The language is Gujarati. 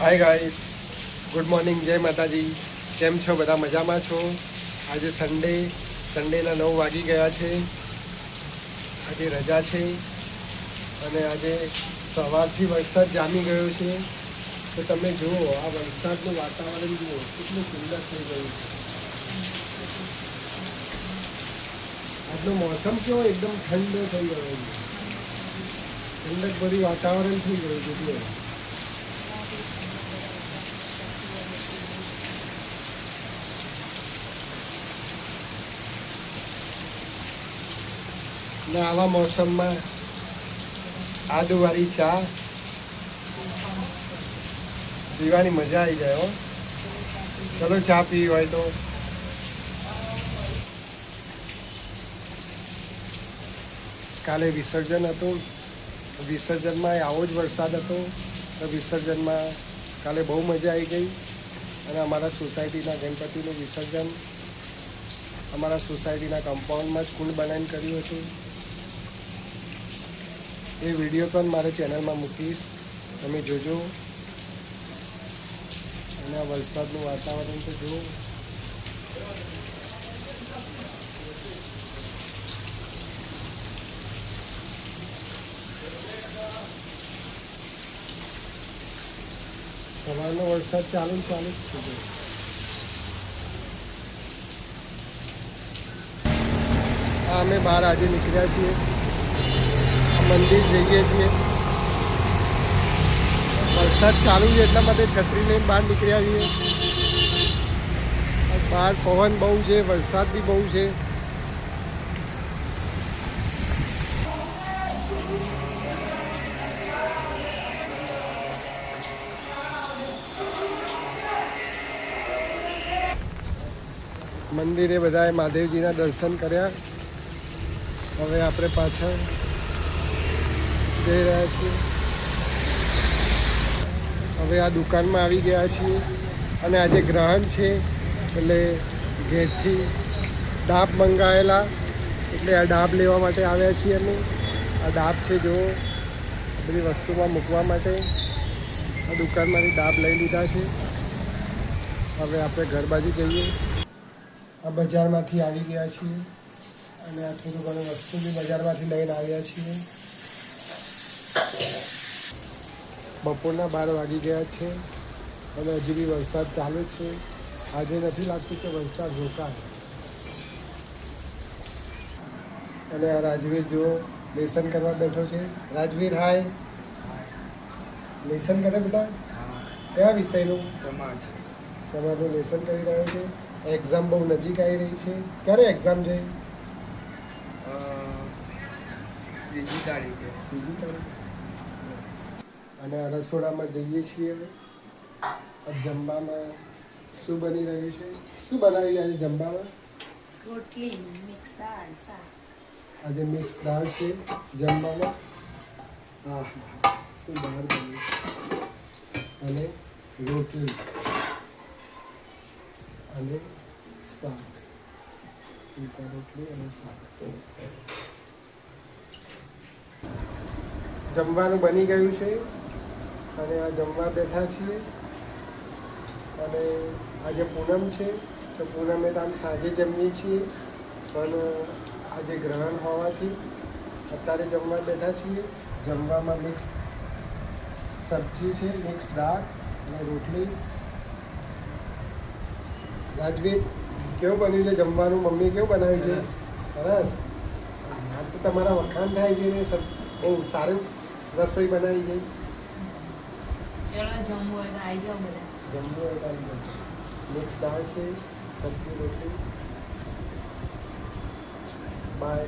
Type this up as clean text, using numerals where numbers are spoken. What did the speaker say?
હાય ગાઈસ, ગુડ મોર્નિંગ, જય માતાજી. કેમ છો બધા? મજામાં છો? આજે સન્ડેના 9 વાગી ગયા છે. આજે રજા છે અને આજે સવારથી વરસાદ જામી ગયો છે. તો તમે જુઓ, આ વરસાદનું વાતાવરણ જુઓ, કેટલું સુંદર થઈ ગયું છે. આજનો મોસમ કેવો એકદમ ઠંડો થઈ ગયો છે. ઠંડક ભરી વાતાવરણ થઈ ગયું છે એટલે ને આવા મોસમમાં આદુવાળી ચા પીવાની મજા આવી જાય. હો, ચલો ચા પીવી હોય તો. કાલે વિસર્જન હતું. વિસર્જનમાં આવો જ વરસાદ હતો. તો વિસર્જનમાં કાલે બહુ મજા આવી ગઈ. અને અમારા સોસાયટીના ગણપતિનું વિસર્જન અમારા સોસાયટીના કમ્પાઉન્ડમાં જ કુંડ બનાવીને કર્યું હતું. એ વિડીયો પણ મારે ચેનલમાં મૂકીશ, તમે જોજો. અને આ વરસાદનું વાતાવરણ તો જુઓ. સવારનો વરસાદ ચાલુ જ છે. હા, અમે બહાર આજે નીકળ્યા છીએ, મંદિર જઈએ છીએ. વરસાદ ચાલુ છે એટલા માટે છત્રી લઈને બહાર નીકળ્યા છીએ. બહાર પવન બહુ છે, વરસાદ બી બહુ છે. મંદિરે બધાએ મહાદેવજીના દર્શન કર્યા. હવે આપણે પાછળ જઈ રહ્યા છીએ. હવે આ દુકાનમાં આવી ગયા છીએ અને આજે ગ્રહણ છે એટલે ઘેરથી ડાબ મંગાવેલા, એટલે આ ડાબ લેવા માટે આવ્યા છીએ અમે. આ ડાબ છે, જો બધી વસ્તુમાં મૂકવા માટે આ દુકાનમાંથી ડાબ લઈ લીધા છે. હવે આપણે ઘર બાજુ જઈએ. આ બજારમાંથી આવી ગયા છીએ અને આ થોડું ઘણું વસ્તુ બી બજારમાંથી લઈને આવ્યા છીએ. બપોરના 12 વાગી ગયા છે અને હજી બી વરસાદ ચાલુ છે. આજે નથી લાગતું કે વરસાદ રોકાય. અને આ રાજવીર જો લેસન કરવા બેઠો છે. રાજવીર, હાય. લેસન કરે બેટા? કયા વિષયનું? સમાજનું લેસન કરી રહ્યો છે. એક્ઝામ બહુ નજીક આવી રહી છે. ક્યારે એક્ઝામ છે? ત્રીજી તારીખે. અને રસોડામાં જઈએ છીએ. જમવામાં શું બની રહ્યું છે? શું બનાવી આજે જમવામાં? રોટલી, મિક્સ દાળ, શાક. આજે મિક્સ દાળ છે જમવામાં. હા, શું દાળ બની અને રોટલી અને શાક. રોટલી અને શાક. જમવાનું બની ગયું છે અને આ જમવા બેઠા છીએ. અને આજે પૂનમ છે તો પૂનમે તો આમ સાંજે જમીએ છીએ, પણ આજે ગ્રહણ હોવાથી અત્યારે જમવા બેઠા છીએ. જમવામાં મિક્સ સબ્જી છે, મિક્સ દાળ અને રોટલી. રાજવીર, કેવું બન્યું છે જમવાનું? મમ્મી કેવું બનાવ્યું છે? સરસ. આ તો તમારા વખાણ થાય છે ને, બહુ સારું રસોઈ બનાવી છે. ચલો જમવું હોય તો આવી જાઓ બધા. જમવું હોય તો આવી જાઓ. મિક્સ દાળ છે, સબ્જી, રોટલી. બાય.